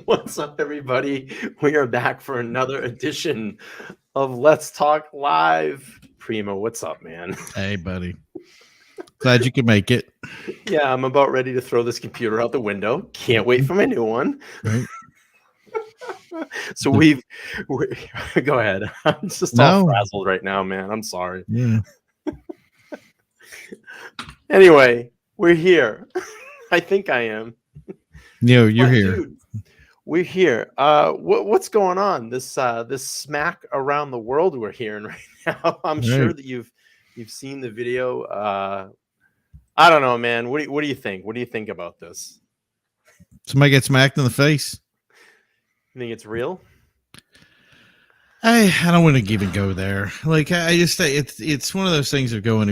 What's up, everybody? We are back for another edition of Let's Talk Live. Primo, what's up, man? Hey, buddy. Glad you could make it. Yeah, I'm about ready to throw this computer out the window. Can't wait for my new one. Right. So we go ahead. I'm just all frazzled right now, man. I'm sorry. Yeah. Anyway, we're here. I think I am. You're here. Dude, we're here. What's going on? This smack around the world we're hearing right now. I'm sure that you've seen the video. I don't know, man. What do you think? What do you think about this? Somebody gets smacked in the face. You think it's real? I don't want to even go there. Like, I just say it's one of those things of going,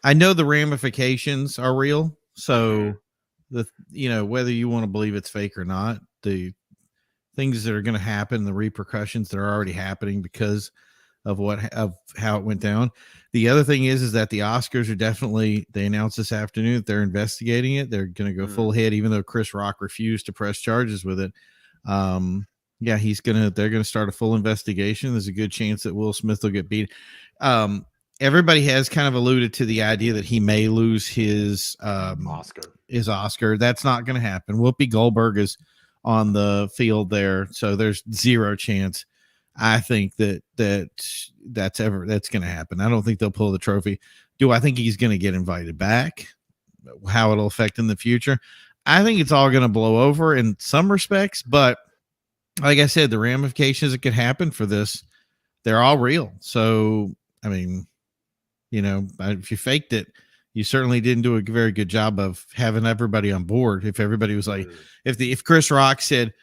I know the ramifications are real. So whether you want to believe it's fake or not, the things that are going to happen, the repercussions that are already happening because of how it went down. The other thing is that the Oscars are they announced this afternoon that they're investigating it. They're going to go full head, even though Chris Rock refused to press charges with it. They're going to start a full investigation. There's a good chance that Will Smith will get beat. Everybody has kind of alluded to the idea that he may lose his Oscar. That's not going to happen. Whoopi Goldberg is on the field there, so there's zero chance. I think that's going to happen. I don't think they'll pull the trophy. Do I think he's going to get invited back? How it'll affect in the future? I think it's all going to blow over in some respects, but like I said, the ramifications that could happen for this, they're all real. So, I mean, if you faked it, you certainly didn't do a very good job of having everybody on board. If everybody was like, if Chris Rock said,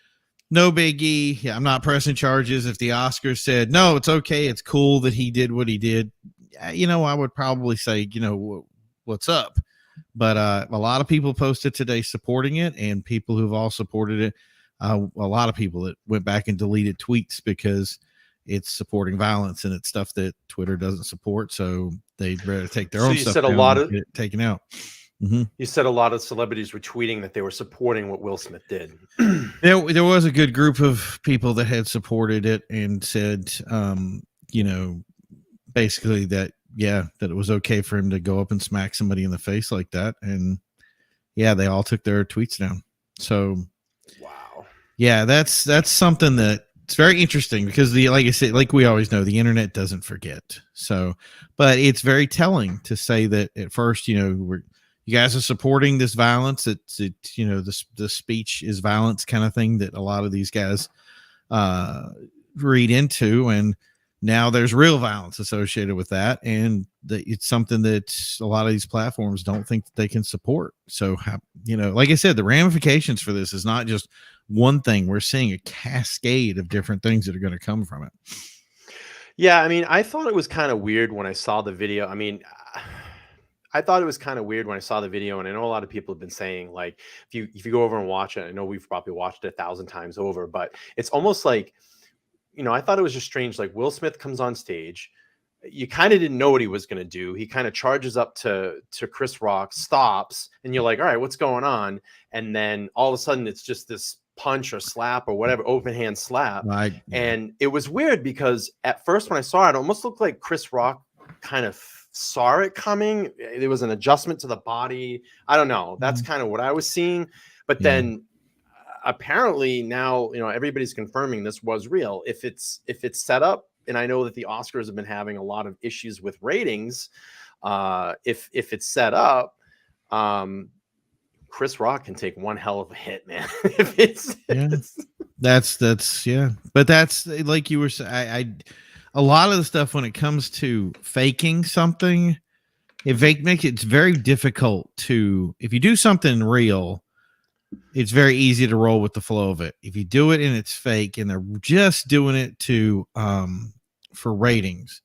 no biggie, I'm not pressing charges. If the Oscars said, no, it's okay, it's cool that he did what he did, I would probably say, what's up? But a lot of people posted today supporting it, and people who've all supported it, a lot of people that went back and deleted tweets because it's supporting violence and it's stuff that Twitter doesn't support. So they'd rather take their own stuff down and get it taken out. Mm-hmm. You said a lot of celebrities were tweeting that they were supporting what Will Smith did. There was a good group of people that had supported it and said, basically that it was okay for him to go up and smack somebody in the face like that. And they all took their tweets down. So, wow. Yeah, that's something that it's very interesting because like I said, like we always know, the internet doesn't forget. So, but it's very telling to say that at first, you guys are supporting this violence. The speech is violence kind of thing that a lot of these guys read into, and now there's real violence associated with that, and it's something that a lot of these platforms don't think that they can support. So, like I said, the ramifications for this is not just one thing. We're seeing a cascade of different things that are going to come from it. Yeah, I mean, I thought it was kind of weird when I saw the video. I mean, I thought it was kind of weird when I saw the video, and I know a lot of people have been saying, like, if you go over and watch it, I know we've probably watched it 1,000 times over, but it's almost like, I thought it was just strange. Like, Will Smith comes on stage, you kind of didn't know what he was going to do. He kind of charges up to Chris Rock, stops, and you're like, all right, what's going on? And then all of a sudden, it's just this punch or slap or whatever, open hand slap. Right. And it was weird because at first when I saw it, it almost looked like Chris Rock kind of saw it coming. There was an adjustment to the body. I don't know. That's kind of what I was seeing. But then apparently now, everybody's confirming this was real. If it's set up, and I know that the Oscars have been having a lot of issues with ratings. If it's set up, Chris Rock can take one hell of a hit, man. If it's that's but that's like you were saying. a lot of the stuff when it comes to faking something, makes it's very difficult to, if you do something real, it's very easy to roll with the flow of it. If you do it and it's fake and they're just doing it to for ratings,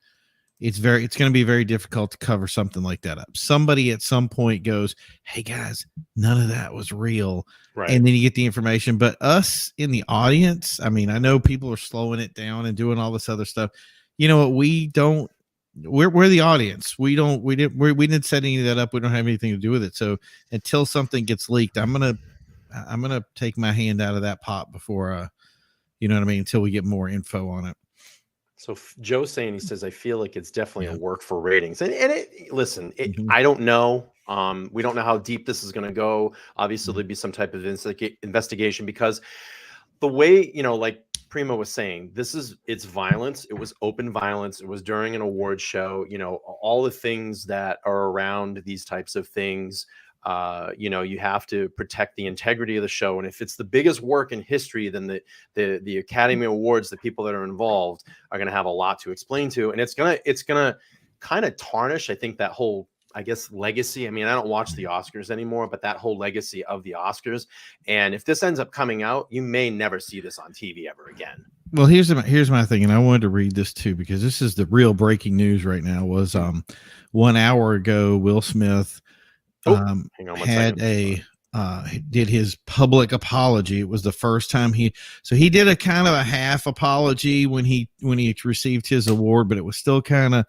it's going to be very difficult to cover something like that up. Somebody at some point goes, "Hey guys, none of that was real." Right. And then you get the information. But us in the audience, I mean, I know people are slowing it down and doing all this other stuff. You know what? We don't. We're the audience. We didn't set any of that up. We don't have anything to do with it. So until something gets leaked, I'm gonna take my hand out of that pot before you know what I mean, until we get more info on it. So Joe's saying, he says, I feel like it's definitely a Yeah. work for ratings. And listen, Mhm. I don't know. We don't know how deep this is going to go. Obviously, Mhm. there'd be some type of investigation, because the way, like Primo was saying, it's violence. It was open violence. It was during an award show. All the things that are around these types of things. You have to protect the integrity of the show, and if it's the biggest work in history, then the Academy Awards, the people that are involved are going to have a lot to explain to, and it's gonna kind of tarnish, I think, that whole, I guess, legacy. I mean, I don't watch the Oscars anymore, but that whole legacy of the Oscars. And if this ends up coming out, you may never see this on TV ever again. Well, here's my thing, and I wanted to read this too because this is the real breaking news right now. Was 1 hour ago, Will Smith Oh, hang on one had second. did his public apology. It was the first time he did a kind of a half apology when he received his award, but it was still kind of,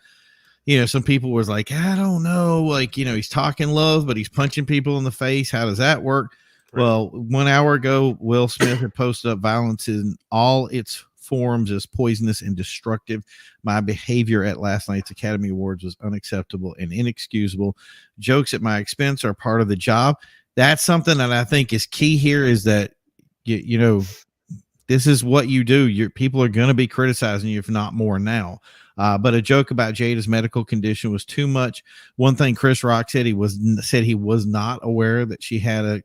some people was like, I don't know, like, he's talking love, but he's punching people in the face. How does that work? Right. Well, 1 hour ago, Will Smith had posted up violence in all its forms as poisonous and destructive. My behavior at last night's Academy Awards was unacceptable and inexcusable. Jokes at my expense are part of the job. That's something that I think is key here, is that, you know, this is what you do. Your people are going to be criticizing you, if not more now. But a joke about Jada's medical condition was too much. One thing Chris Rock said, he was not aware that she had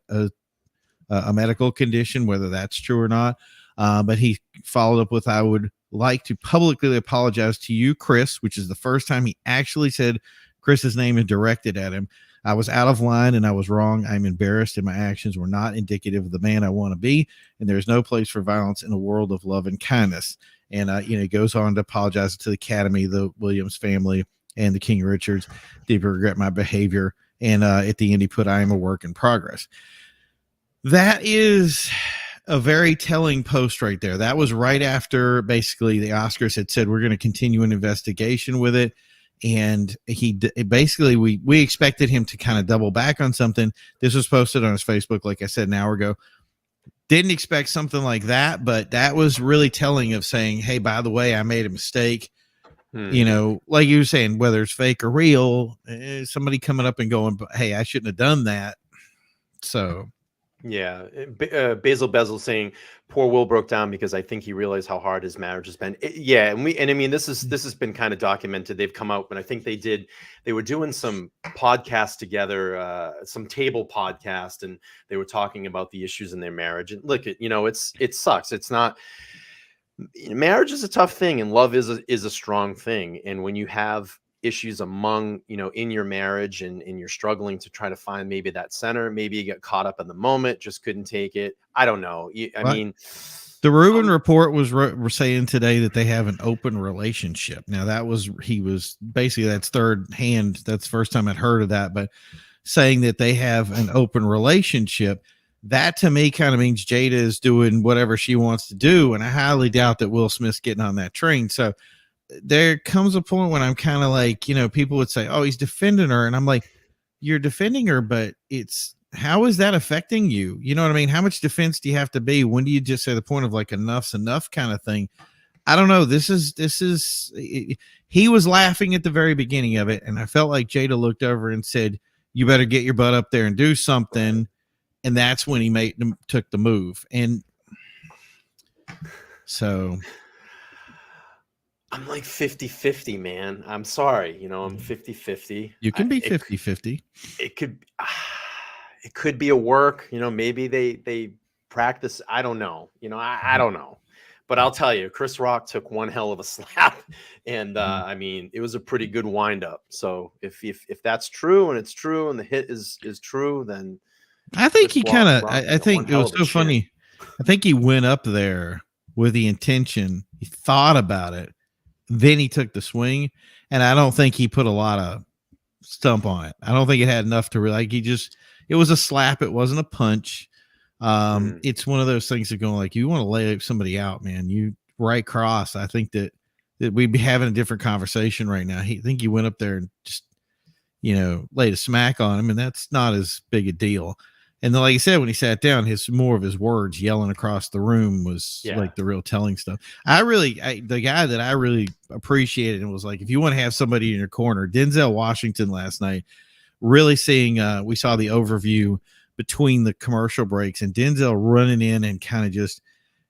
a medical condition, whether that's true or not. But he followed up with, I would like to publicly apologize to you, Chris, which is the first time he actually said Chris's name and directed at him. I was out of line and I was wrong. I'm embarrassed, and my actions were not indicative of the man I want to be. And there's no place for violence in a world of love and kindness. And, he goes on to apologize to the Academy, the Williams family, and the King Richards. Deeply regret my behavior. And at the end, he put, I am a work in progress. That is a very telling post right there. That was right after basically the Oscars had said, we're going to continue an investigation with it. And we expected him to kind of double back on something. This was posted on his Facebook, like I said, an hour ago. Didn't expect something like that, but that was really telling of saying, hey, by the way, I made a mistake. Like you were saying, whether it's fake or real, somebody coming up and going, hey, I shouldn't have done that. So Yeah, Basil Bezel saying poor Will broke down because I think he realized how hard his marriage has been. Yeah, and I mean, this has been kind of documented. They've come out, but I think they were doing some podcasts together, some table podcast, and they were talking about the issues in their marriage. And look, it sucks. It's not, marriage is a tough thing, and love is a strong thing. And when you have issues among, in your marriage, and you're struggling to try to find maybe that center, maybe you get caught up in the moment, just couldn't take it. I don't know. I what? mean, The Rubin report was were saying today that they have an open relationship. Now he was basically, that's third hand. That's the first time I'd heard of that, but saying that they have an open relationship, that to me kind of means Jada is doing whatever she wants to do. And I highly doubt that Will Smith's getting on that train. So there comes a point when I'm kind of like, people would say, oh, he's defending her. And I'm like, you're defending her, but how is that affecting you? You know what I mean? How much defense do you have to be? When do you just say the point of like enough's enough kind of thing? I don't know. He was laughing at the very beginning of it. And I felt like Jada looked over and said, you better get your butt up there and do something. And that's when he took the move. And so I'm like 50-50, man. I'm sorry. I'm 50-50. you can be 50-50. It could, it could be a work, maybe they practice. I don't know. I don't know. But I'll tell you, Chris Rock took one hell of a slap, and Mhm. I mean, it was a pretty good wind up. So if that's true and it's true and the hit is true, then I think Chris he kind of, Rock I got one think it hell was of a so chin. funny. I think he went up there with the intention, he thought about it, then he took the swing. And I don't think he put a lot of stump on it. I don't think it had enough to really, like, it was a slap. It wasn't a punch. Mhm. It's one of those things that go like, you want to lay somebody out, man, you right cross. I think that we'd be having a different conversation right now. I think he went up there and just, laid a smack on him, and that's not as big a deal. And then, like I said, when he sat down, his more of his words yelling across the room was Yeah. like the real telling stuff. The guy that I really appreciated and was like, if you want to have somebody in your corner, Denzel Washington last night, really seeing, we saw the overview between the commercial breaks and Denzel running in and kind of just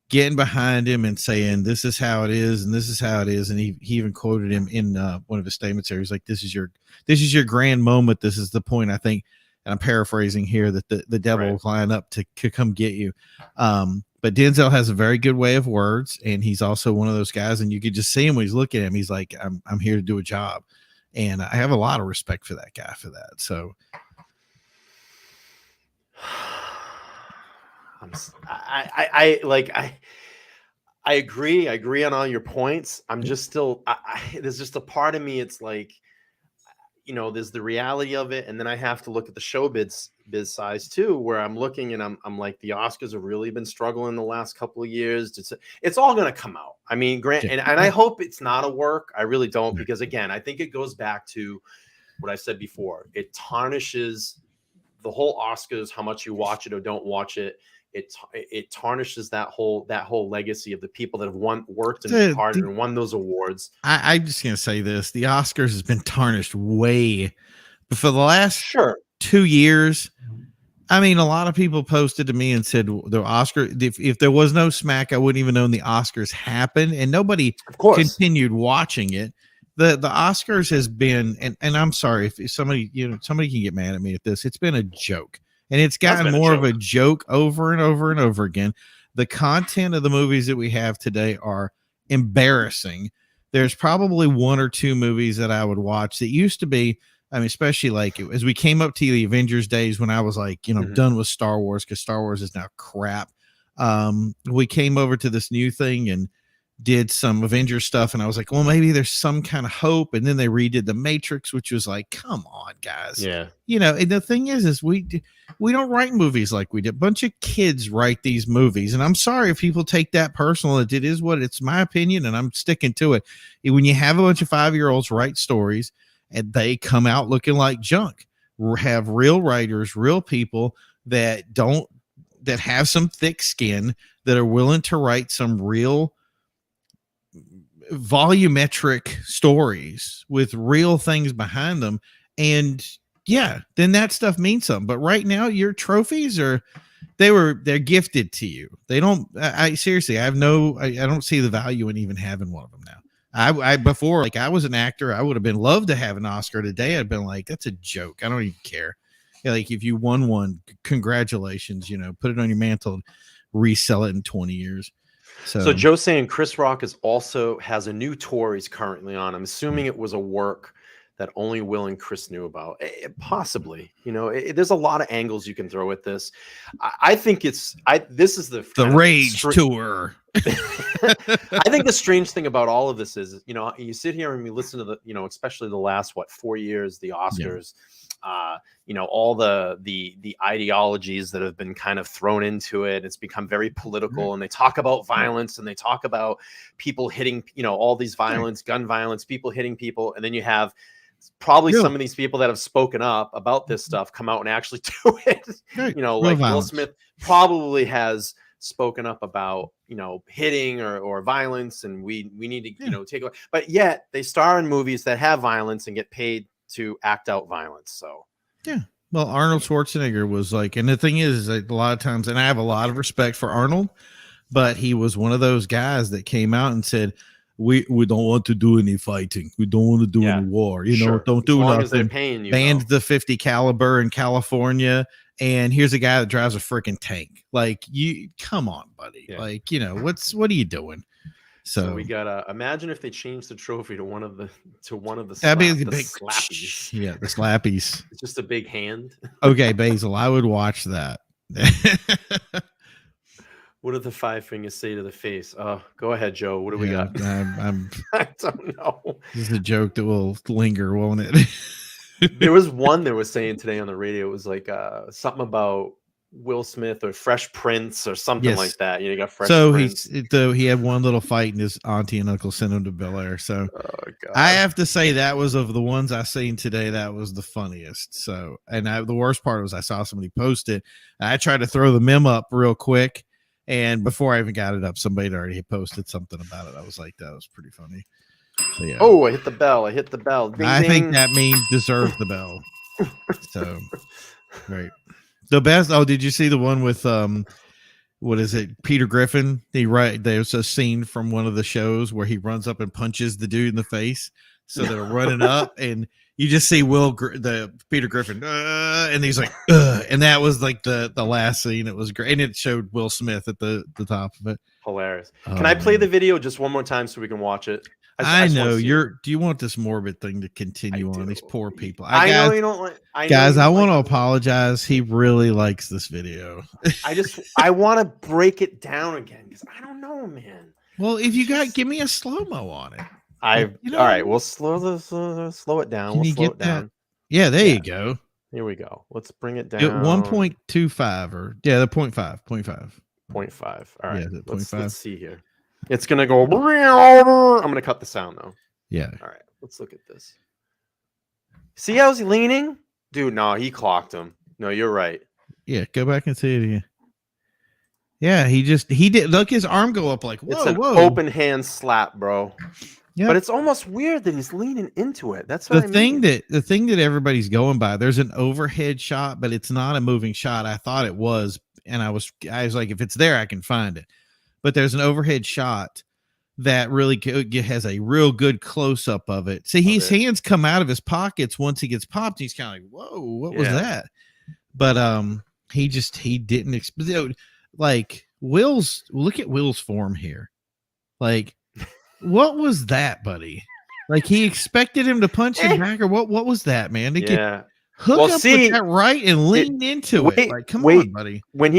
getting behind him and saying, this is how it is. And this is how it is. And he even quoted him in one of his statements there. He's like, this is your grand moment. This is the point, I think, and I'm paraphrasing here, that the devil Right. will line up to come get you. But Denzel has a very good way of words, and he's also one of those guys, and you could just see him when he's looking at him. He's like, I'm here to do a job. And I have a lot of respect for that guy for that. So I agree. I agree on all your points. I'm just still there's just a part of me. It's like, there's the reality of it, and then I have to look at the biz size too, where I'm looking and I'm like, the Oscars have really been struggling the last couple of years. It's all going to come out. I mean, Grant, yeah. and I hope it's not a work. I really don't, because again, I think it goes back to what I said before. It tarnishes the whole Oscars, how much you watch it or don't watch it. It tarnishes that whole legacy of the people that have worked and hard and won those awards. I'm just gonna say this: the Oscars has been tarnished way, but for the last Sure. 2 years. I mean, a lot of people posted to me and said the Oscar, if there was no Smack, I wouldn't even know the Oscars happened, and nobody Of course. continued watching it. The Oscars has been, and I'm sorry if somebody somebody can get mad at me at this. It's been a joke, and it's gotten more of a joke over and over and over again. The content of the movies that we have today are embarrassing. There's probably one or two movies that I would watch that used to be. I mean, especially like as we came up to the Avengers days when I was like, done with Star Wars, because Star Wars is now crap. We came over to this new thing and did some Avengers stuff, and I was like, well, maybe there's some kind of hope. And then they redid the Matrix, which was like, come on, guys. Yeah. And the thing is we don't write movies like we did. A bunch of kids write these movies, and I'm sorry if people take that personal. It is what it's my opinion, and I'm sticking to it. When you have a bunch of 5-year-olds write stories and they come out looking like junk, have real writers, real people that have some thick skin, that are willing to write some real volumetric stories with real things behind them. And yeah, then that stuff means something. But right now, your trophies they're gifted to you. They don't, I seriously, I don't see the value in even having one of them now. I before, like, I was an actor, I would have been loved to have an Oscar. Today I'd been like, that's a joke. I don't even care. Like, if you won one, congratulations, put it on your mantle, resell it in 20 years. So Joe's saying Chris Rock has a new tour he's currently on. I'm assuming it was a work that only Will and Chris knew about. Possibly, there's a lot of angles you can throw at this. I think this is the Rage tour. I think the strange thing about all of this is, you sit here and you listen to the, especially the last 4 years, the Oscars, all the ideologies that have been kind of thrown into it. It's become very political, and they talk about violence, and they talk about people hitting, all these violence, gun violence, people hitting people, and then you have probably some of these people that have spoken up about this stuff come out and actually do it. Like violence. Will Smith probably has spoken up about hitting or violence, and we need to take away, but yet they star in movies that have violence and get paid to act out violence. So well, Arnold Schwarzenegger was like, and the thing is like, a lot of times, and I have a lot of respect for Arnold, but he was one of those guys that came out and said, we don't want to do any fighting, we don't want to do any war, don't do nothing. As they're paying you, banned the .50 caliber in California, and here's a guy that drives a freaking tank. Like, you come on, buddy. Yeah. Like, what are you doing? So we got imagine if they changed the trophy to one of the that'd be the the big slappies. Yeah, the slappies. It's just a big hand. Okay, Basil, I would watch that. What do the 5 fingers say to the face? Go ahead, Joe. What do we got? I don't know. This is a joke that will linger, won't it? There was one that was saying today on the radio. It was like something about Will Smith or Fresh Prince or something like that. You got Fresh Prince. He had one little fight and his auntie and uncle sent him to Bel Air. So I have to say that was, of the ones I seen today, that was the funniest. So, and the worst part was I saw somebody post it. I tried to throw the meme up real quick, and before I even got it up, somebody already had posted something about it. I was like, that was pretty funny. So, yeah. Oh, I hit the bell. Ding, I ding. think that means deserve the bell. So, right. The best. Oh, did you see the one with what is it? Peter Griffin. There's a scene from one of the shows where he runs up and punches the dude in the face. So they're running up, and you just see Peter Griffin, and he's like, and that was like the last scene. It was great, and it showed Will Smith at the top of it. Hilarious. Can I play the video just one more time so we can watch it? I know do you want this morbid thing to continue on? These poor people. I know you don't like. Guys, I want to apologize. He really likes this video. I want to break it down again because I don't know, man. Well, if you give me a slow-mo on it. All right, we'll slow it down. We'll slow it down. Yeah, there you go. Here we go. Let's bring it down. 1.25 or the 0.5. 0.5. All right. Yeah, let's see here. It's gonna go. I'm gonna cut the sound though. Yeah. All right. Let's look at this. See how he's leaning, dude? No, he clocked him. No, you're right. Yeah, go back and see it again. Yeah, he did. Look, his arm go up like, whoa, it's an open hand slap, bro. Yeah. But it's almost weird that he's leaning into it. That's what the thing that everybody's going by. There's an overhead shot, but it's not a moving shot. I thought it was, and I was like, if it's there, I can find it. But there's an overhead shot that really has a real good close up of it. See, his hands come out of his pockets once he gets popped. He's kind of like, whoa, what was that? But he didn't like look at Will's form here. Like, what was that, buddy? Like, he expected him to punch him back, or what was that, man? Hook up with that right and lean into it. Like, come on, buddy. Well,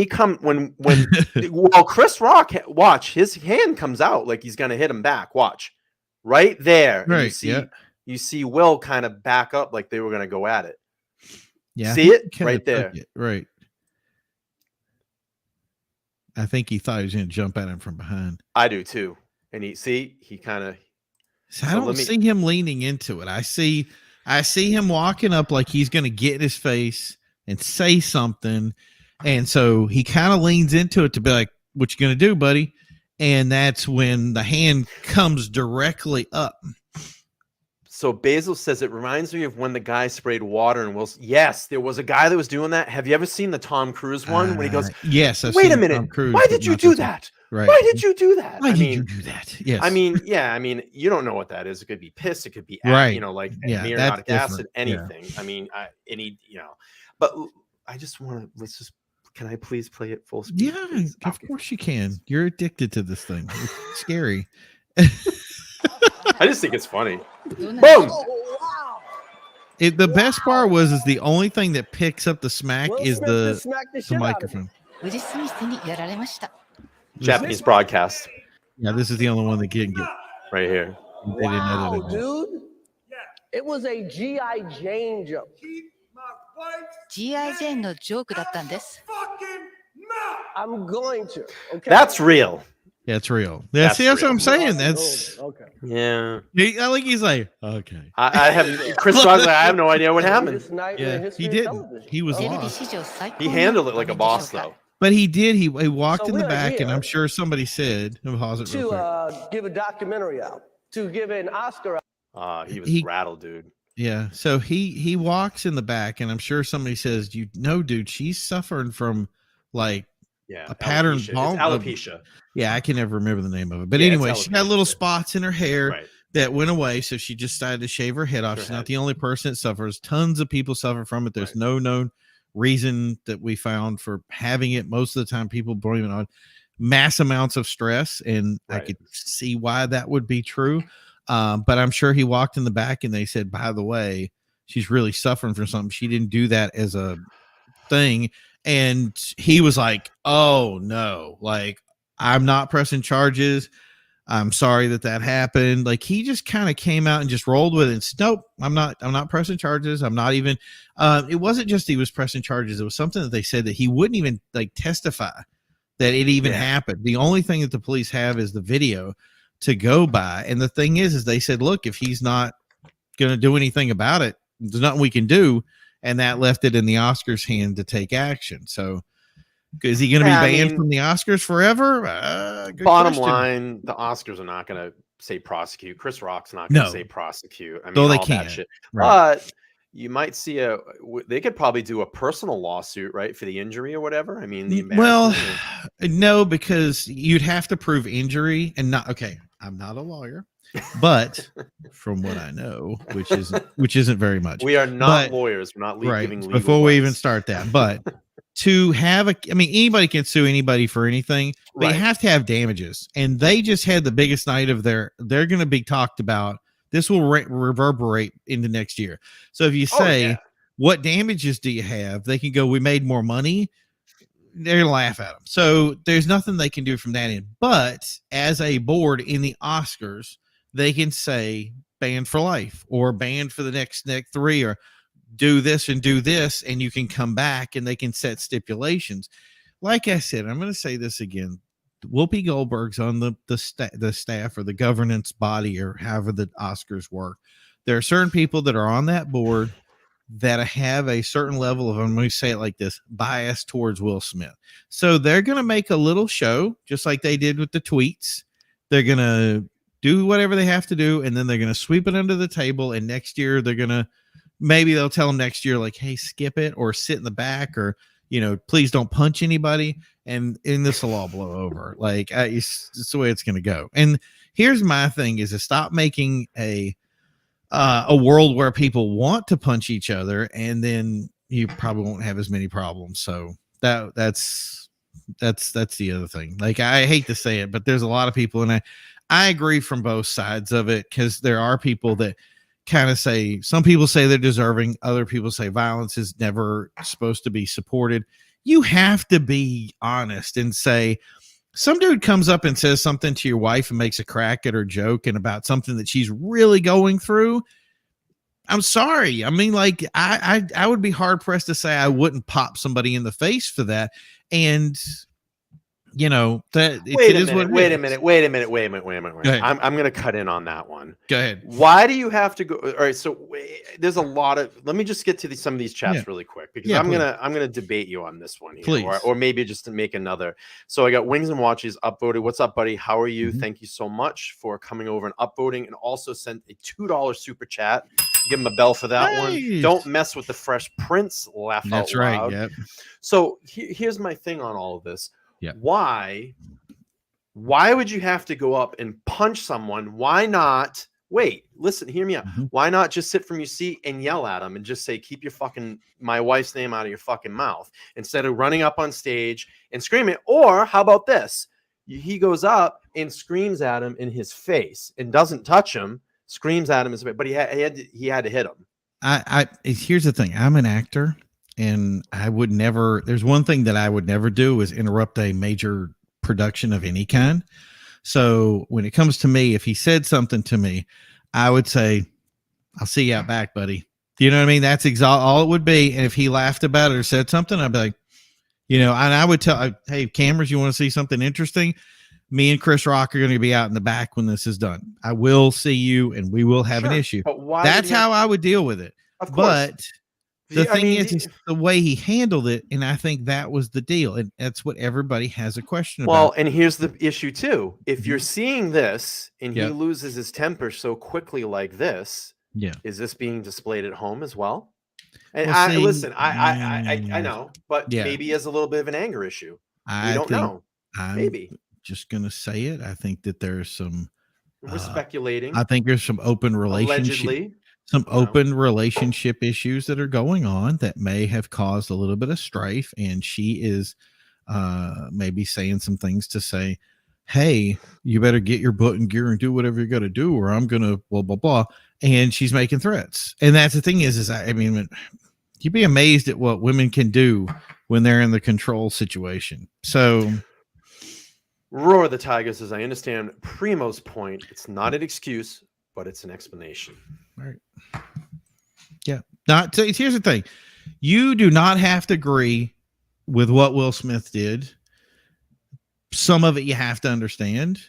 Chris Rock, watch, his hand comes out like he's gonna hit him back. Watch, right there. Right. You see Will kind of back up like they were gonna go at it. Yeah. See it right there. Right. I think he thought he was gonna jump at him from behind. I do too. And he kind of. I don't see him leaning into it. I see him walking up like he's going to get in his face and say something. And so he kind of leans into it to be like, what you going to do, buddy? And that's when the hand comes directly up. So Basil says it reminds me of when the guy sprayed water and Will. Yes, there was a guy that was doing that. Have you ever seen the Tom Cruise one when he goes, yes, wait a minute. Why did you do that? Right. Why did you do that? Why did you do that? Yes. I mean, you don't know what that is. It could be piss. It could be, muriatic acid, anything. Yeah. But I just want to, can I please play it full speed? Yeah, of course you can. You're addicted to this thing. It's scary. I just think it's funny. Boom. The best part is the only thing that picks up the smack is the microphone. Japanese broadcast. Yeah, this is the only one that can get right here. They didn't edit it. Dude. It was a G.I. Jane joke. G.I. Jane no joke だったんです。 I'm going to. Okay. That's real. Yeah, it's real. That's what I'm saying. That's okay. Yeah. I think he's like, okay. I have Chris Rock's like, I have no idea what happened. Yeah, he didn't. He was lost. He handled it like a boss, though. But he did. He walked in the back, and I'm sure somebody said, to give a documentary out, to give an Oscar out. He was rattled, dude. Yeah. So he walks in the back, and I'm sure somebody says, dude, she's suffering from like a pattern alopecia. Yeah, I can never remember the name of it. But anyway, she got little spots in her hair that went away, so she just decided to shave her head off. She's not the only person that suffers. Tons of people suffer from it. There's no known reason that we found for having it. Most of the time, people blame it on mass amounts of stress, and I Right. could see why that would be true. But I'm sure he walked in the back and they said, by the way, she's really suffering from something. She didn't do that as a thing. And he was like, oh no, like, I'm not pressing charges. I'm sorry that happened. Like, he just kind of came out and just rolled with it and said, nope, I'm not pressing charges. I'm not even, it wasn't just he was pressing charges. It was something that they said that he wouldn't even like testify that it even happened. The only thing that the police have is the video to go by. And the thing is they said, look, if he's not going to do anything about it, there's nothing we can do. And that left it in the Oscars' hand to take action. So, is he going to be banned from the Oscars forever? Bottom question. line, the Oscars are not going to say prosecute. Chris Rock's not going to say prosecute. I mean, though they all can't. that shit. Right. But you might see they could probably do a personal lawsuit, right, for the injury or whatever. I mean, the embarrassment. No, because you'd have to prove injury and not. Okay, I'm not a lawyer, but from what I know, which isn't very much. We are not lawyers. We're not giving legal before we even advice. start that, but to have I mean, anybody can sue anybody for anything, but you have to have damages. And they just had the biggest night of they're going to be talked about. This will reverberate into next year. So if you say, what damages do you have? They can go, we made more money. They're going to laugh at them. So there's nothing they can do from that end. But as a board in the Oscars, they can say banned for life or banned for the next 3 or do this, and you can come back and they can set stipulations. Like I said, I'm going to say this again. Whoopi Goldberg's on the staff or the governance body or however the Oscars work. There are certain people that are on that board that have a certain level of, I'm going to say it like this, bias towards Will Smith. So they're going to make a little show, just like they did with the tweets. They're going to do whatever they have to do, and then they're going to sweep it under the table. And next year they're going to, maybe they'll tell them next year, like, hey, skip it or sit in the back or, please don't punch anybody. And this will all blow over. Like, it's the way it's going to go. And here's my thing is to stop making a world where people want to punch each other, and then you probably won't have as many problems. So that's the other thing. Like, I hate to say it, but there's a lot of people, and I agree from both sides of it, because there are people that kind of say, some people say they're deserving, other people say violence is never supposed to be supported. You have to be honest and say, some dude comes up and says something to your wife and makes a crack at her joke and about something that she's really going through. I'm sorry. I mean, like, I would be hard pressed to say I wouldn't pop somebody in the face for that. And that wait a minute. I'm going to cut in on that one. Go ahead. Why do you have to go? All right. So there's a lot of, let me just get to some of these chats really quick, because I'm going to debate you on this one here, please. Or maybe just to make another. So I got Wings and Watches upvoted. What's up, buddy? How are you? Thank you so much for coming over and upvoting, and also sent a $2 super chat. Give him a bell for that one. Don't mess with the Fresh Prince. Laugh out loud. That's right. Yep. So here's my thing on all of this. Yeah. Why would you have to go up and punch someone? Why not? Wait, listen, hear me out. Why not just sit from your seat and yell at them and just say, keep my wife's name out of your fucking mouth, instead of running up on stage and screaming? Or how about this? He goes up and screams at him in his face and doesn't touch him, screams at him, but he had to hit him. Here's the thing. I'm an actor. And there's one thing that I would never do is interrupt a major production of any kind. So when it comes to me, if he said something to me, I would say, I'll see you out back, buddy. Do you know what I mean? That's all it would be. And if he laughed about it or said something, I'd be like, and I would tell, hey, cameras, you want to see something interesting? Me and Chris Rock are going to be out in the back when this is done. I will see you and we will have an issue. That's how I would deal with it. Of course. But the thing is the way he handled it, and I think that was the deal, and that's what everybody has a question about. Well, and here's the issue too. If you're seeing this and he loses his temper so quickly like this, is this being displayed at home as well? And I know, but maybe he has a little bit of an anger issue. We don't know. Maybe. Just gonna say it. I think that there's some. We're speculating. I think there's some open relationship. Allegedly. some you know? open relationship issues that are going on that may have caused a little bit of strife, and she is maybe saying some things to say, hey, you better get your butt in gear and do whatever you got to do, or I'm gonna blah blah blah. And she's making threats. And that's the thing is I mean, you'd be amazed at what women can do when they're in the control situation. So Roar of the Tigers, as I understand Primo's point, it's not an excuse, but it's an explanation. right. Yeah. Not so here's the thing. You do not have to agree with what Will Smith did. Some of it you have to understand.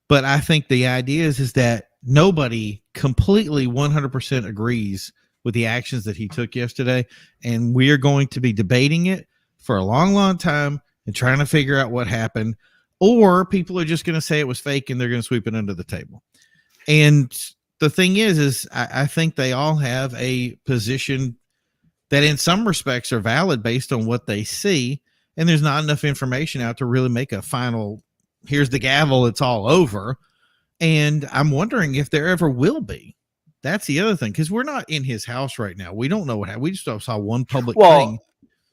But I think the idea is that nobody completely 100% agrees with the actions that he took yesterday. And we are going to be debating it for a long, long time and trying to figure out what happened. Or people are just going to say it was fake and they're going to sweep it under the table. And the thing is I think they all have a position that in some respects are valid based on what they see. And there's not enough information out to really make a final, here's the gavel, it's all over. And I'm wondering if there ever will be. That's the other thing, because we're not in his house right now. We don't know what happened. We just saw one public thing.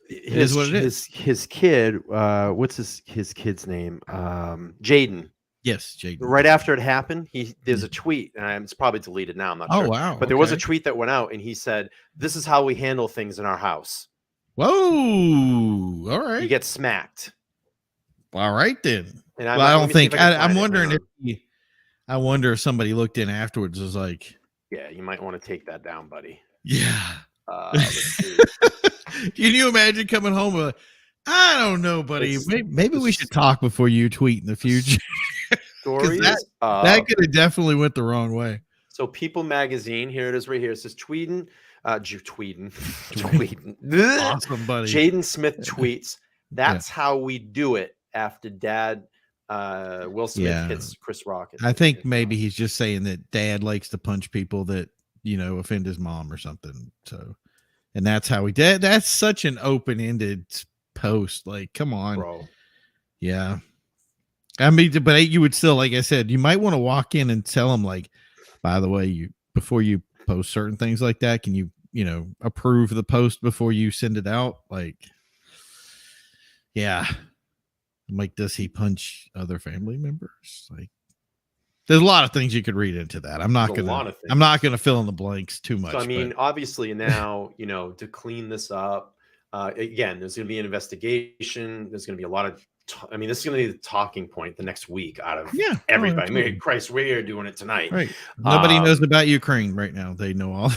It is what it is. His kid, what's his kid's name? Jaden. Yes, Jaden. Right after it happened, there's a tweet, and it's probably deleted now. I'm not sure. Oh, wow. But there was a tweet that went out, and he said, "This is how we handle things in our house." Whoa! All right. You get smacked. All right then. And well, I don't think I'm wondering if I wonder if somebody looked in afterwards was like, yeah, you might want to take that down, buddy. Yeah. Let's see. Can you imagine coming home? I don't know, buddy. Maybe we should talk before you tweet in the future. Stories that could have definitely went the wrong way. So, People Magazine, here it is, right here. It says tweeting. Tweeting. Awesome, buddy. Jaden Smith tweets. That's how we do it after Dad. Will Smith hits Chris Rock. I think maybe he's just saying that Dad likes to punch people that offend his mom or something. So, and that's how he did. That's such an open-ended post. Like, come on, bro. Yeah. I mean, but you would still, like I said, you might want to walk in and tell them, like, by the way, before you post certain things like that, can you, approve the post before you send it out? Like, yeah. Like, does he punch other family members? Like, there's a lot of things you could read into that. I'm not gonna fill in the blanks too much. So, I mean, obviously now, to clean this up, again, there's going to be an investigation. There's going to be a lot of, this is going to be the talking point the next week out of everybody. I mean, Christ, we're doing it tonight. Right. Nobody knows about Ukraine right now. They know all.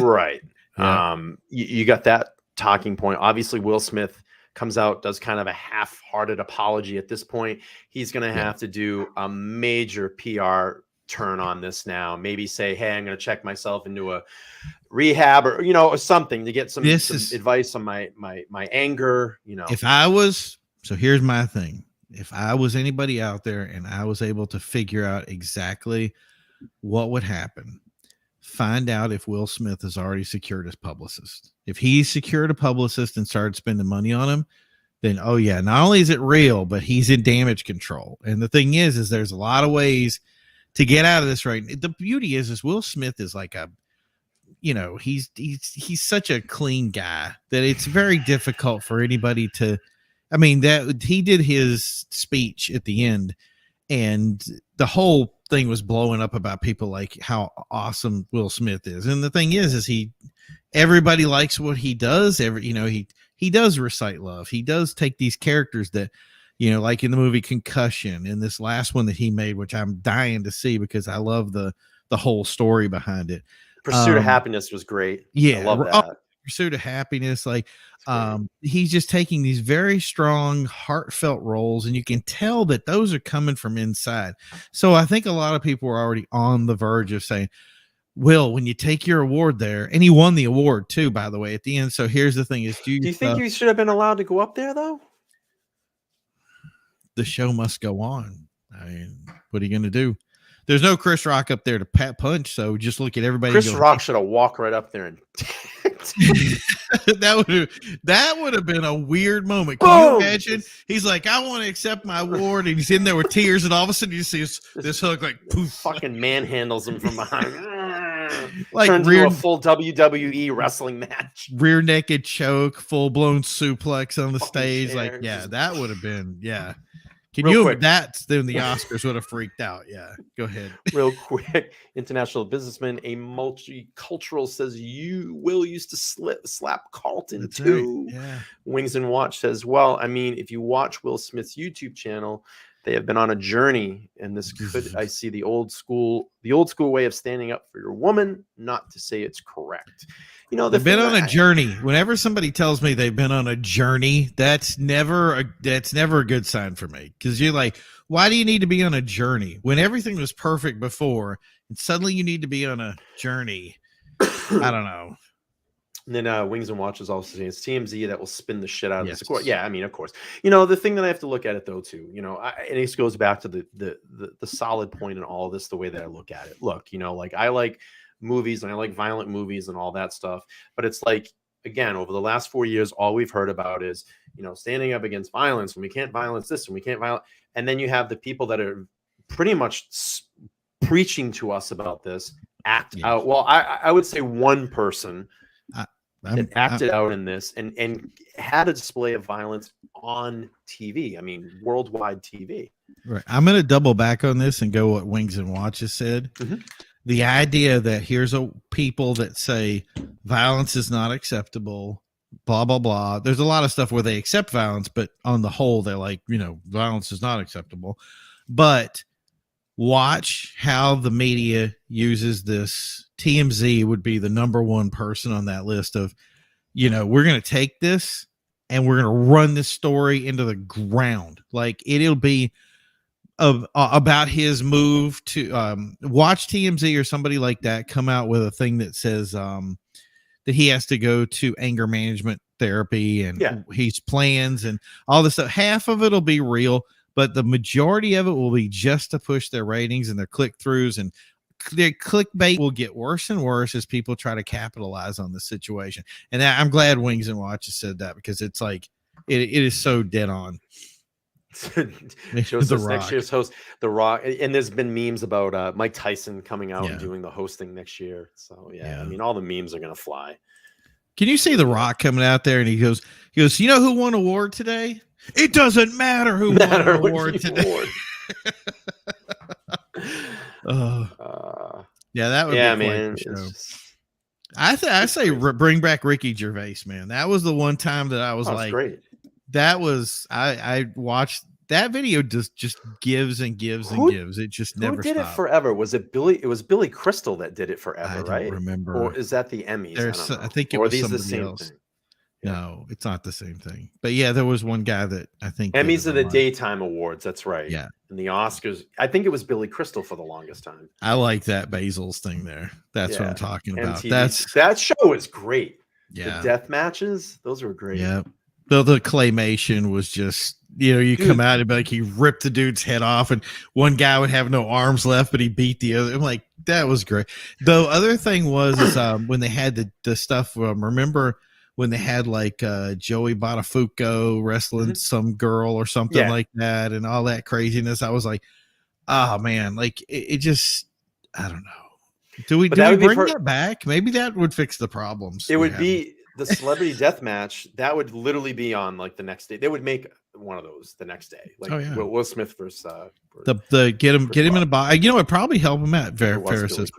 Right. Yeah. You got that talking point. Obviously, Will Smith comes out, does kind of a half-hearted apology at this point. He's going to have to do a major PR turn on this now. Maybe say, hey, I'm going to check myself into a rehab or, or something to get some advice on my anger, If I was, so here's my thing. If I was anybody out there and I was able to figure out exactly what would happen, find out if Will Smith has already secured his publicist. If he's secured a publicist and started spending money on him, then, oh yeah, not only is it real, but he's in damage control. And the thing is there's a lot of ways to get out of this, right? The beauty is Will Smith is like he's such a clean guy that it's very difficult for anybody to, that he did his speech at the end and the whole thing was blowing up about people like how awesome Will Smith is. And the thing is everybody likes what he does. He does recite love. He does take these characters that, like in the movie Concussion and this last one that he made, which I'm dying to see because I love the whole story behind it. Pursuit of Happiness was great. Yeah. I love that. Pursuit of Happiness. Like, he's just taking these very strong, heartfelt roles, and you can tell that those are coming from inside. So I think a lot of people are already on the verge of saying, Will, when you take your award there, and he won the award too, by the way, at the end. So here's the thing: do you think you should have been allowed to go up there though? The show must go on. I mean, what are you going to do? There's no Chris Rock up there to punch, so just look at everybody. Chris Rock should have walked right up there and that would have been a weird moment. Can you imagine? He's like, I want to accept my award, and he's in there with tears, and all of a sudden you see this hook like poof, fucking manhandles him from behind. Like turned into a full WWE wrestling match. rear naked choke, full blown suplex on the Fucking stage. Like, chair, yeah, just that would have been, yeah. Can real you? quick. That's then the Oscars would have freaked out. Yeah, go ahead. Real quick, international businessman, a multicultural says Will used to slap Carlton That's right. too. Yeah, Wings and Watch says, well, I mean, if you watch Will Smith's YouTube channel, they have been on a journey, and this could I see the old school way of standing up for your woman, not to say it's correct. You know, they've been on a journey. Whenever somebody tells me they've been on a journey, that's never a good sign for me. Because you're like, why do you need to be on a journey when everything was perfect before, and suddenly you need to be on a journey? I don't know. And then Wings and Watch is also saying it's TMZ that will spin the shit out of Yes. this. Yeah, I mean, of course. You know, the thing that I have to look at it though, too, you know, and this goes back to the solid point in all of this, the way that I look at it. Look, you know, like I like movies and I like violent movies and all that stuff. But it's like, again, over the last 4 years, all we've heard about is, you know, standing up against violence, and we can't violence this and we can't violence. And then you have the people that are pretty much preaching to us about this act out. Well, I would say one person that acted out in this and had a display of violence on TV. I mean, worldwide TV. Right. I'm going to double back on this and go what Wings and Watches said. Mm-hmm. The idea that here's people that say violence is not acceptable, blah, blah, blah. There's a lot of stuff where they accept violence, but on the whole, they're like, you know, violence is not acceptable. But watch how the media uses this. TMZ would be the number one person on that list of, you know, we're going to take this and we're going to run this story into the ground. Like it'll be about his move to watch TMZ or somebody like that come out with a thing that says that he has to go to anger management therapy and he's plans and all this stuff. Half of it'll be real, but the majority of it will be just to push their ratings and their click-throughs, and their clickbait will get worse and worse as people try to capitalize on the situation. And I'm glad Wings and Watches said that, because it's like it is so dead on. Shows us next year's host, The Rock, and there's been memes about Mike Tyson coming out and doing the hosting next year. So yeah, I mean, all the memes are gonna fly. Can you see The Rock coming out there and he goes, you know who won an award today? It doesn't matter who won an award today. Yeah, that would be quite man. show. I say bring back Ricky Gervais, man. That was the one time that I was like, great. That was I watched that video. Just gives and gives and gives. It just never. Who did stopped. it forever? Was it Billy? It was Billy Crystal that did it forever, right? I don't remember. Or is that the Emmys? I think it was these somebody the same else. thing. No, it's not the same thing. But yeah, there was one guy that I think Emmys are the daytime awards. That's right. Yeah, and the Oscars. I think it was Billy Crystal for the longest time. I like that Basil's thing there. That's what I'm talking about. MTV. That show is great. Yeah, the death matches, those were great. Yeah, though the claymation was just, you know, you come out and be like, he ripped the dude's head off, and one guy would have no arms left, but he beat the other. I'm like, that was great. The other thing was when they had the stuff. Remember when they had like Joey Botafuco wrestling some girl or something like that, and all that craziness? I was like, oh man, like it just, I don't know. Do we bring that back? Maybe that would fix the problems. It would be the celebrity death match. That would literally be on like the next day. They would make one of those the next day. Like Will Smith versus the get him in a box. You know, it'd probably help him out. Ferris says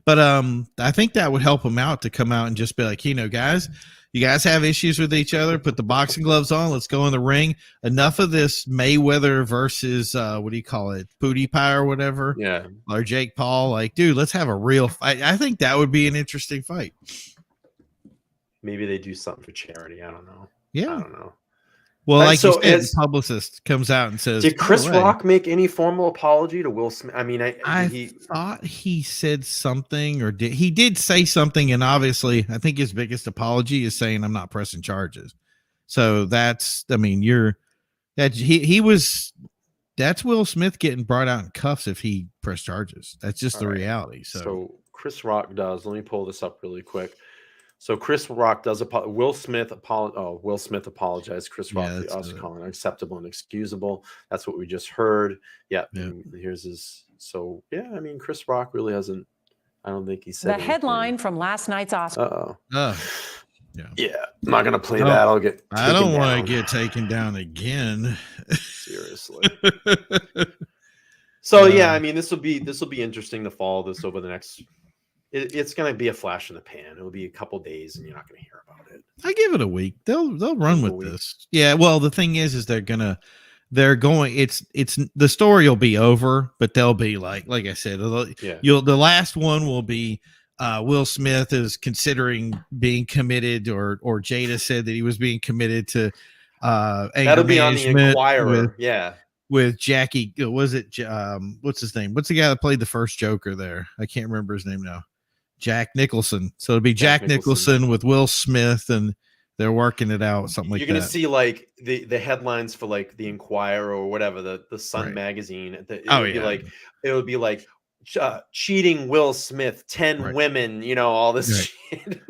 but I think that would help him out to come out and just be like, you know, guys, you guys have issues with each other. Put the boxing gloves on. Let's go in the ring. Enough of this Mayweather versus what do you call it, Pootie Pie or whatever. Yeah, or Jake Paul. Like, dude, let's have a real fight. I think that would be an interesting fight. Maybe they do something for charity. I don't know. Yeah, I don't know. Well, like you said, the publicist comes out and says, did Chris Rock make any formal apology to Will Smith? I mean, I thought he said something, or he did say something, and obviously I think his biggest apology is saying, I'm not pressing charges. So that's, I mean, that's Will Smith getting brought out in cuffs if he pressed charges. That's just the reality. So Chris Rock does, let me pull this up really quick. So Chris Rock does Will Smith apologized. Chris Rock, the Oscar calling unacceptable and excusable. That's what we just heard. Yeah. Here's his. So yeah, I mean, Chris Rock really hasn't I don't think he said The headline from last night's Oscar. Uh-oh. Yeah. Yeah. I'm not going to play that. I'll get taken I don't want down. to get taken down again. Seriously. So yeah, I mean, this will be interesting to follow this over the next. It's going to be a flash in the pan. It'll be a couple days, and you're not going to hear about it. I give it a week. They'll run with this. Yeah. Well, the thing is they're going. It's the story will be over, but they'll be like I said, the last one will be Will Smith is considering being committed, or Jada said that he was being committed to that'll be on the Inquirer. With Jackie, was it what's his name? What's the guy that played the first Joker there? I can't remember his name now. Jack Nicholson. So it'll be Jack Nicholson with Will Smith, and they're working it out, something like that. You're gonna see like the headlines for like the Inquirer or whatever, the Sun magazine. It would be like cheating Will Smith, 10 women, all this shit.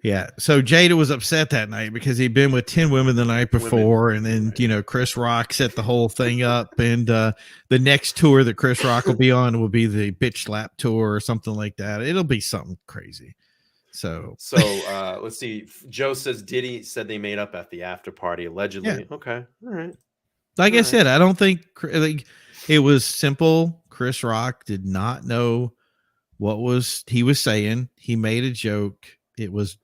Yeah. So Jada was upset that night because he'd been with 10 women the night before. And then, Chris Rock set the whole thing up. And the next tour that Chris Rock will be on will be the Bitch Slap tour or something like that. It'll be something crazy. So let's see. Joe says Diddy said they made up at the after party, allegedly. Yeah. Okay. All right. Like I said, I don't think it was simple. Chris Rock did not know what he was saying. He made a joke. It was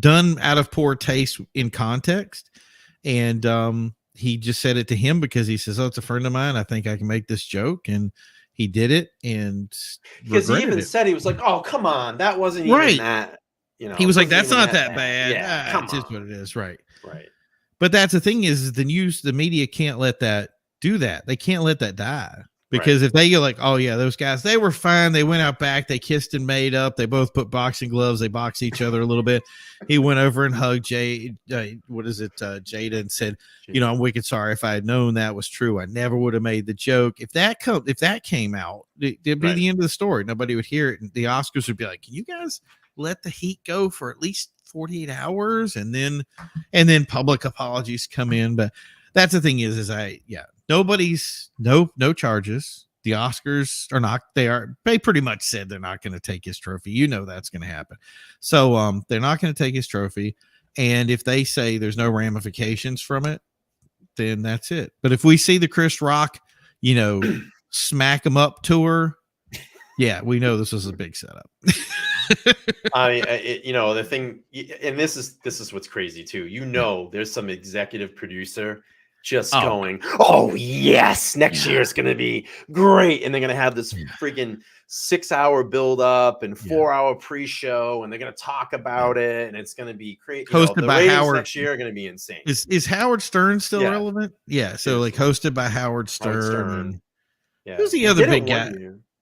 done out of poor taste in context. And he just said it to him because he says, "Oh, it's a friend of mine. I think I can make this joke." And he did it. And because he even said, he was like, "Oh, come on. That wasn't even that." He was like, "That's not that bad. Yeah, come on. It's just what it is." Right. But that's the thing is the news, the media can't let that do that. They can't let that die. Because if they go like, "Oh yeah, those guys, they were fine. They went out back. They kissed and made up. They both put boxing gloves. They boxed each other a little bit." He went over and hugged Jada and said, "I'm wicked sorry. If I had known that was true, I never would have made the joke." If that came out, it'd be the end of the story. Nobody would hear it. And the Oscars would be like, "Can you guys let the heat go for at least 48 hours?" And then public apologies come in. But that's the thing is nobody's no charges. The Oscars are not, they pretty much said they're not going to take his trophy. That's going to happen. So they're not going to take his trophy. And if they say there's no ramifications from it, then that's it. But if we see the Chris Rock, smack him up tour, yeah, we know this was a big setup. I mean, the thing, and this is what's crazy too. There's some executive producer just going, "Oh yes, next year is going to be great," and they're going to have this freaking 6-hour build up and 4-hour pre-show, and they're going to talk about it, and it's going to be crazy. Hosted by Howard next year are going to be insane. Is Howard Stern still relevant? Yeah, so like hosted by Howard Stern. Who's the other big guy?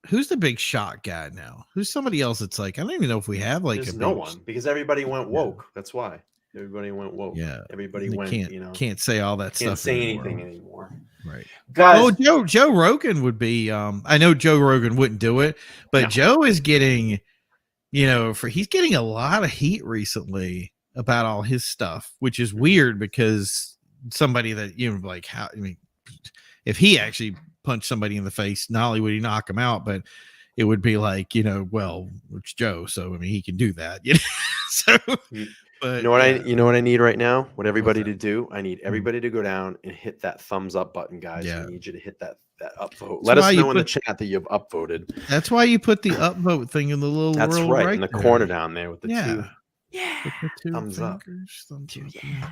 Who's the big shot guy now? Who's somebody else that's like, I don't even know if we have like there's no one, because everybody went woke. That's why. Everybody went woke. Yeah. Everybody went, can't say all that stuff. Can't say anything anymore. Right. Guys. Oh, Joe Rogan would be, I know Joe Rogan wouldn't do it, but Joe is getting, he's getting a lot of heat recently about all his stuff, which is weird because somebody that, if he actually punched somebody in the face, not only would he knock him out, but it would be like, well, it's Joe. So, I mean, he can do that. So, but you know what I need right now? What everybody to do? I need everybody to go down and hit that thumbs up button, guys. Yeah. I need you to hit that upvote. Let us know in the chat that you've upvoted. That's why you put the upvote thing in the little That's world right in the corner down there with the two. Yeah. Thumbs up. Yeah.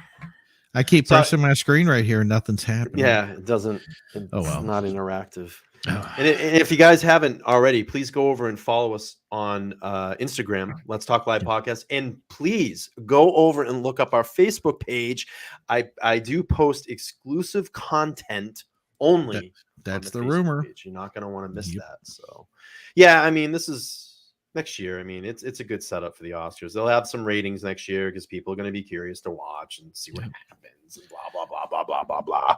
I keep pressing my screen right here and nothing's happening. Yeah, it doesn't. It's not interactive. And if you guys haven't already, please go over and follow us on Instagram, Let's Talk Live Podcast. And please go over and look up our Facebook page. I do post exclusive content only. That's the rumor. Page. You're not going to want to miss that. So, yeah, I mean, this is next year. I mean, it's a good setup for the Oscars. They'll have some ratings next year because people are going to be curious to watch and see what happens and blah, blah, blah, blah, blah, blah, blah.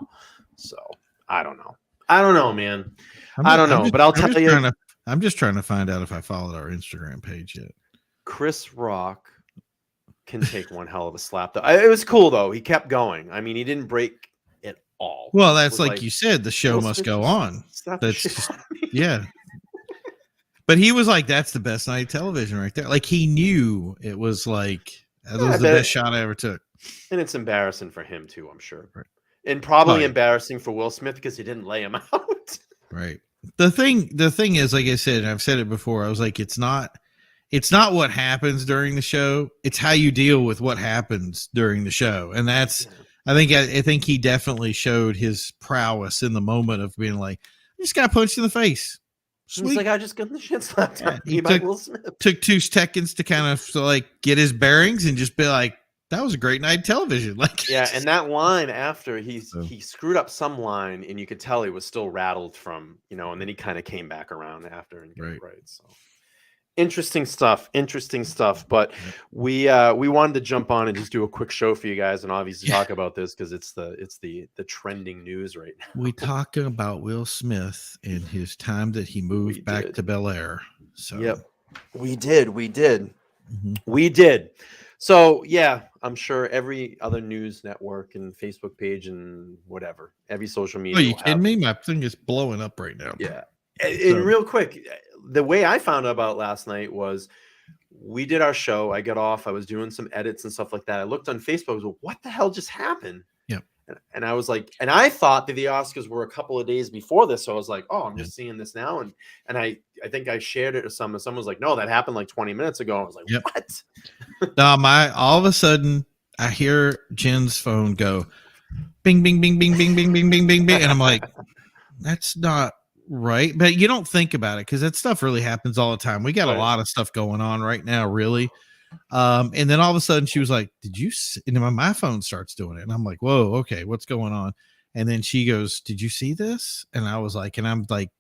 So, I don't know. Man. I don't know, but I'll tell you. I'm just trying to find out if I followed our Instagram page yet. Chris Rock can take one hell of a slap, though. It was cool, though. He kept going. I mean, he didn't break at all. Well, that's like you said, the show must go on. That's just, yeah. But he was like, "That's the best night of television right there." Like he knew it was like that Yeah, I was the bet best shot I ever took. and it's embarrassing for him too, I'm sure. Right. And Oh probably yeah. embarrassing for Will Smith because he didn't lay him out. Right. The thing is, like I said, and I've said it before, I was like, it's not what happens during the show, it's how you deal with what happens during the show. And that's I think he definitely showed his prowess in the moment of being like, I just got punched in the face. He's Sweet. like, I just got the shit slapped out of He me by Will Smith. took 2 seconds to kind of like get his bearings and just be like, that was a great night of television. Like, Yeah, and that line after he So- screwed up some line, and you could tell he was still rattled from, and then he kind of came back around after and got it right. So interesting stuff. But we wanted to jump on and just do a quick show for you guys, and obviously talk about this because it's the trending news right now. we talking about Will Smith and his time that he moved back to Bel Air. So Yep, we did. Mhm. We did. So yeah, I'm sure every other news network and Facebook page and whatever, every social media. Are you will kidding have- me? My thing is blowing up right now. Yeah. And So- real quick, the way I found out about last night was we did our show. I got off. I was doing some edits and stuff like that. I looked on Facebook. I was like, what the hell just happened? Yep. And I was like, and I thought that the Oscars were a couple of days before this. So I was like, oh, I'm just seeing this now. And I think I shared it to someone. Someone was like, no, that happened like 20 minutes ago. I was like, Yep. what? Now all of a sudden I hear Jen's phone go bing, bing, bing, bing, bing, bing, bing, bing, bing, bing. And I'm like, that's not right. But you don't think about it because that stuff really happens all the time. We got a lot of stuff going on right now, really. And then all of a sudden she was like, did you see? And then my phone starts doing it. And I'm like, whoa, okay, what's going on? And then she goes, did you see this? And I was like, and I'm like,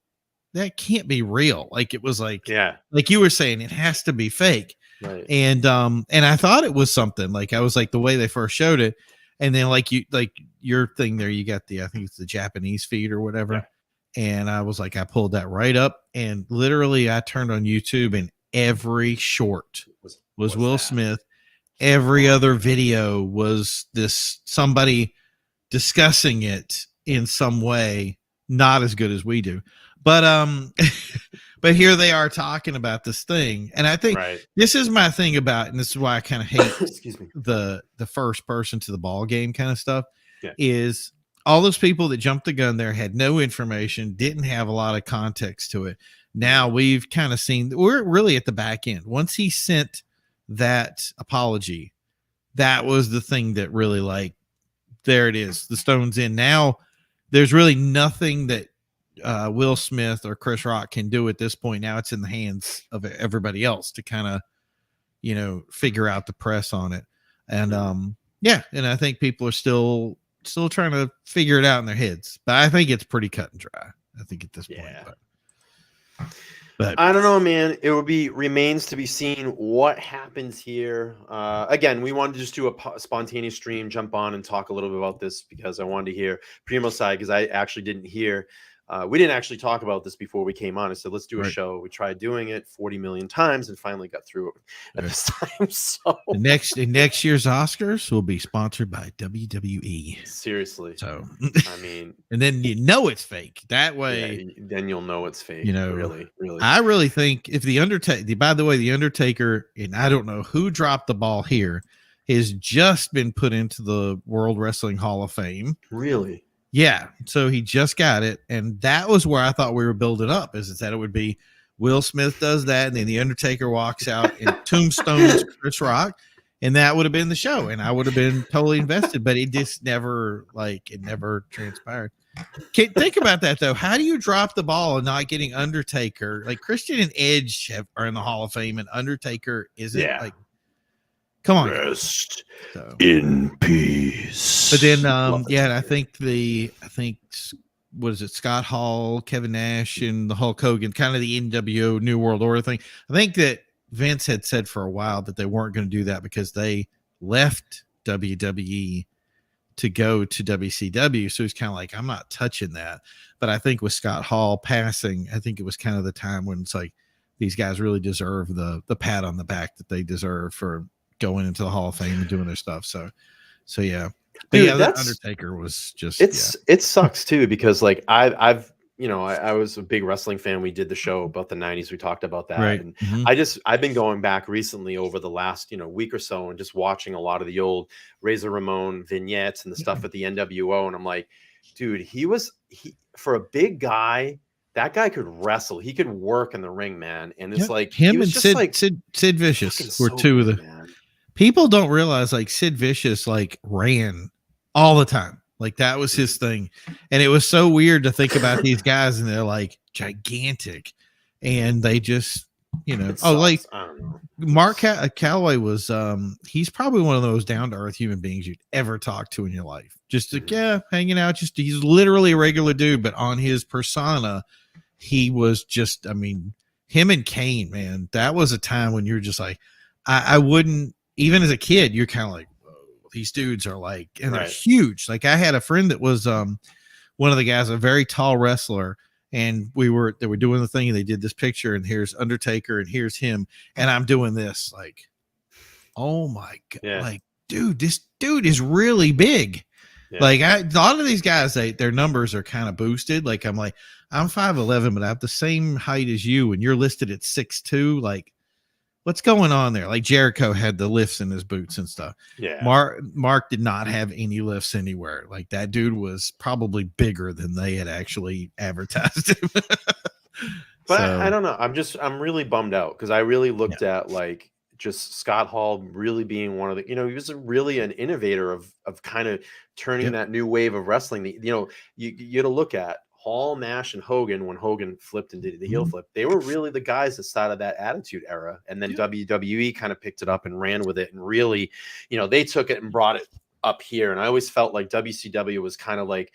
that can't be real. Like it was like, Yeah. like you were saying, it has to be fake. Right. And I thought it was something like I was like the way they first showed it, and then like your thing there, you got I think it's the Japanese feed or whatever. Yeah. And I was like, I pulled that right up, and literally I turned on YouTube, and every short was Will Smith. Every other video was this somebody discussing it in some way, not as good as we do. But but here they are talking about this thing. And I think this is my thing about, and this is why I kind of hate excuse me, the first person to the ball game kind of stuff, Yeah. is all those people that jumped the gun there had no information, didn't have a lot of context to it. Now we've kind of seen, we're really at the back end. Once he sent that apology, that was the thing that really, like, there it is, the stone's in. Now there's really nothing that Will Smith or Chris Rock can do at this point. Now it's in the hands of everybody else to kind of, figure out the press on it. And and I think people are still trying to figure it out in their heads, but I think it's pretty cut and dry, I think, at this point. But I don't know, man. It remains to be seen what happens here. Again, we wanted to just do a spontaneous stream, jump on and talk a little bit about this because I wanted to hear Primo's side, because I actually didn't hear. We didn't actually talk about this before we came on. I said, let's do a show. We tried doing it 40 million times and finally got through it at this time. So the next year's Oscars will be sponsored by WWE. Seriously. So I mean, and then it's fake. That way, then you'll know it's fake. Really. I really think if the Undertaker, by the way, the Undertaker, and I don't know who dropped the ball here, has just been put into the World Wrestling Hall of Fame. Really? Yeah, so he just got it, and that was where I thought we were building up. Is that it would be Will Smith does that, and then the Undertaker walks out and tombstones Chris Rock, and that would have been the show, and I would have been totally invested. But it just never transpired. Think about that though. How do you drop the ball and not getting Undertaker? Like Christian and Edge are in the Hall of Fame, and Undertaker isn't. Yeah. Like, come on, rest in peace. But then, and I think what is it? Scott Hall, Kevin Nash, and the Hulk Hogan, kind of the NWO New World Order thing. I think that Vince had said for a while that they weren't going to do that because they left WWE to go to WCW. So he's kind of like, I'm not touching that. But I think with Scott Hall passing, I think it was kind of the time when it's like these guys really deserve the pat on the back that they deserve for going into the Hall of Fame and doing their stuff. So yeah. But Dude, yeah, that Undertaker was just it sucks too, because like I've I was a big wrestling fan. We did the show about the 90s. We talked about that. Right. And Mhm. I've been going back recently over the last, week or so and just watching a lot of the old Razor Ramon vignettes and the stuff with the NWO. And I'm like, dude, he for a big guy, that guy could wrestle. He could work in the ring, man. And it's Yep. like, he Him was and just like Sid fucking Vicious were so two of good, the man. people don't realize like Sid Vicious like ran all the time. Like that was his thing. And it was so weird to think about these guys and they're like gigantic and they just, It like sucks. I don't know. Mark Calloway was he's probably one of those down to earth human beings you'd ever talk to in your life. Just like, yeah, hanging out, just he's literally a regular dude, but on his persona, he was just, I mean, him and Kane, man, that was a time when you're just like, I wouldn't, even as a kid, you're kind of like, whoa, these dudes are like, and they're huge. Like I had a friend that was one of the guys, a very tall wrestler, and they were doing the thing and they did this picture and here's Undertaker and here's him and I'm doing this like, oh my god, like dude, this dude is really big. Like a lot of these guys, their numbers are kind of boosted. Like I'm 5'11", but I have the same height as you and you're listed at 6'2". Like what's going on there? Like Jericho had the lifts in his boots and stuff. Yeah. Mark did not have any lifts anywhere. Like that dude was probably bigger than they had actually advertised him. But I don't know. I'm really bummed out because I really looked at like just Scott Hall really being one of the, he was really an innovator of kind of turning that new wave of wrestling. You got to look at Hall, Nash, and Hogan when Hogan flipped and did the heel flip. They were really the guys that started that Attitude Era. And then WWE kind of picked it up and ran with it. And really, they took it and brought it up here. And I always felt like WCW was kind of like,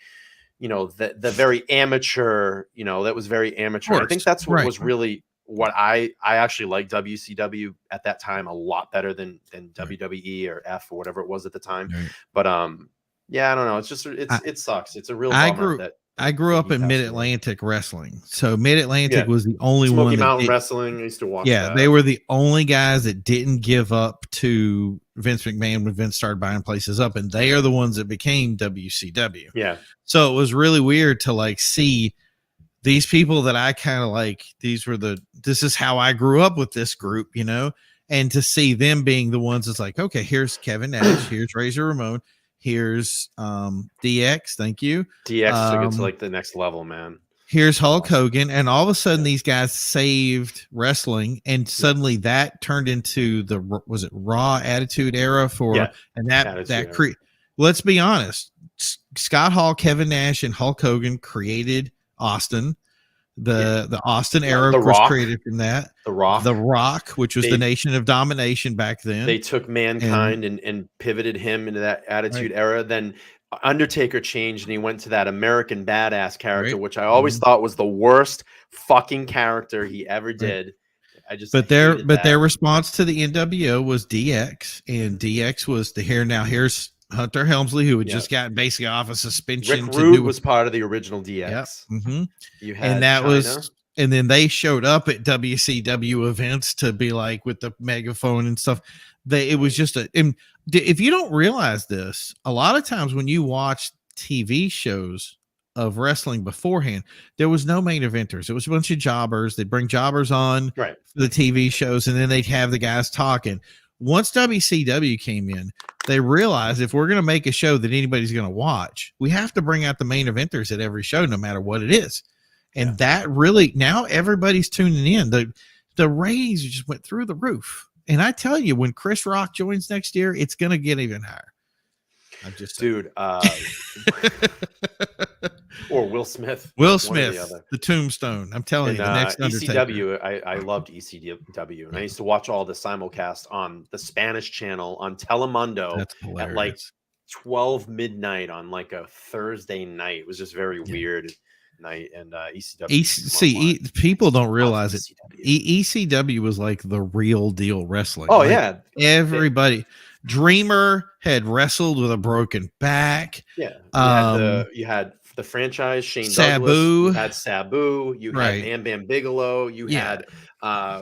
the very amateur, that was very amateur. I think that's what was really what I actually liked WCW at that time a lot better than WWE or F or whatever it was at the time. But yeah, I don't know. It's just it sucks. It's a real bummer I grew up in Mid-Atlantic wrestling. So Mid-Atlantic was the only Smoky one Mountain Wrestling. I used to watch that. They were the only guys that didn't give up to Vince McMahon when Vince started buying places up, and they are the ones that became WCW. Yeah. So it was really weird to like see these people that I kind of like, this is how I grew up with this group, and to see them being the ones that's like, okay, here's Kevin Nash, here's Razor Ramon, here's DX, thank you. DX took it to like the next level, man. Here's Hulk Hogan, and all of a sudden these guys saved wrestling, and suddenly that turned into was it Raw Attitude Era and that let's be honest, Scott Hall, Kevin Nash, and Hulk Hogan created Austin. The Austin era was created from that. The Rock, which was the Nation of Domination back then. They took Mankind and pivoted him into that Attitude Era. Then Undertaker changed and he went to that American Badass character, which I always thought was the worst fucking character he ever did. Their response to the NWO was DX, and DX was here's Hunter Helmsley, who had just gotten basically off a suspension. Rick Rude was part of the original DX. Yep. Mm-hmm. You had and that China. was, and then they showed up at WCW events to be like with the megaphone and stuff. It was just if you don't realize this, a lot of times when you watch TV shows of wrestling beforehand, there was no main eventers. It was a bunch of jobbers. They'd bring jobbers on for the TV shows, and then they'd have the guys talking. Once WCW came in, they realized if we're going to make a show that anybody's going to watch, we have to bring out the main eventers at every show, no matter what it is. And that really, now everybody's tuning in. The ratings just went through the roof. And I tell you, when Chris Rock joins next year, it's going to get even higher. I'm just dude. Or Will Smith. The Tombstone. I'm telling you, the next ECW. I loved ECW, and I used to watch all the simulcast on the Spanish channel on Telemundo at like 12 midnight on like a Thursday night. It was just very weird night. And ECW. People don't realize it. ECW was like the real deal wrestling. Oh like everybody. Dreamer had wrestled with a broken back. Yeah, you had the franchise Shane Sabu. Douglas. You had Sabu. You had Bam Bam Bigelow. You had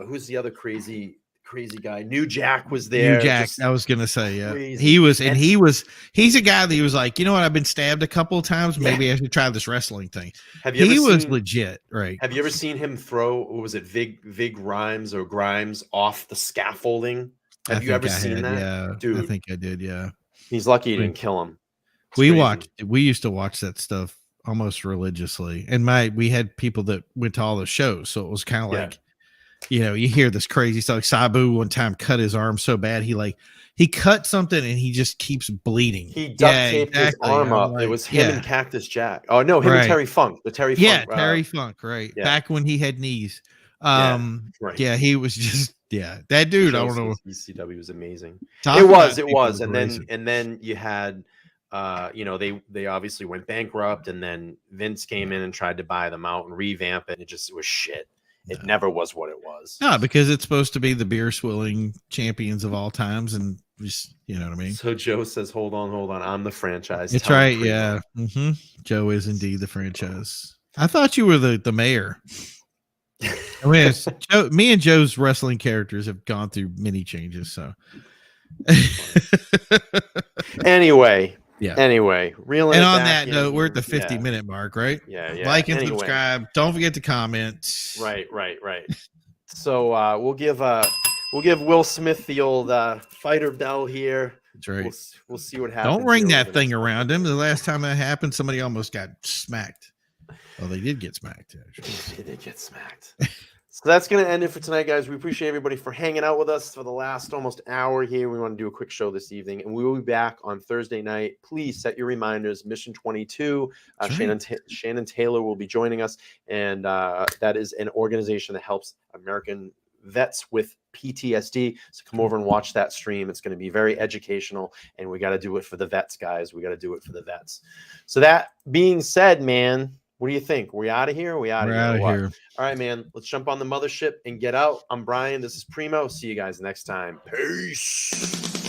who's the other crazy crazy guy. New Jack was New there. Jack, Just I was gonna say, yeah. crazy. He was, and he's a guy that he was like, you know what, I've been stabbed a couple of times. Maybe I should try this wrestling thing. He was legit, right? Have you ever seen him throw, what was it, Vig Rhymes or Grimes off the scaffolding? Have you ever seen that? Yeah, Dude, I think I did. Yeah. He's lucky he didn't kill him. We used to watch that stuff almost religiously, and we had people that went to all the shows, so it was kind of like, you know, you hear this crazy stuff. Like Sabu one time cut his arm so bad he cut something and he just keeps bleeding. He duct taped his arm up. Like, it was him and Cactus Jack. Oh no, him and Terry Funk. The Terry Funk. Yeah, Terry Funk, right. Yeah. Back when he had knees. Yeah, he was just that dude. I don't know. ECW was amazing. It was. And then you had you know, they obviously went bankrupt, and then Vince came in and tried to buy them out and revamp it. It was shit. It never was what it was. No, because it's supposed to be the beer swilling champions of all times, and just, you know what I mean. So Joe says, "Hold on, I'm the franchise." It's right, yeah. Joe is indeed the franchise. I thought you were the mayor. I mean, me and Joe's wrestling characters have gone through many changes. So, anyway. Yeah. Anyway, reeling. And on that note, we're at the 50-minute mark, right? Yeah. Like and subscribe. Don't forget to comment. Right. So we'll give Will Smith the old fighter bell here. That's right. We'll see what happens. Don't ring that thing around him. The last time that happened, somebody almost got smacked. Well, they did get smacked. Actually. They did get smacked. So that's going to end it for tonight, guys. We appreciate everybody for hanging out with us for the last almost hour here. We want to do a quick show this evening, and we will be back on Thursday night. Please set your reminders. Mission 22. Shannon Taylor will be joining us, and that is an organization that helps American vets with PTSD. So come over and watch that stream. It's going to be very educational, and we got to do it for the vets, guys. We got to do it for the vets. So that being said, man, what do you think? We out of here? We out of here? All right, man. Let's jump on the mothership and get out. I'm Brian. This is Primo. See you guys next time. Peace.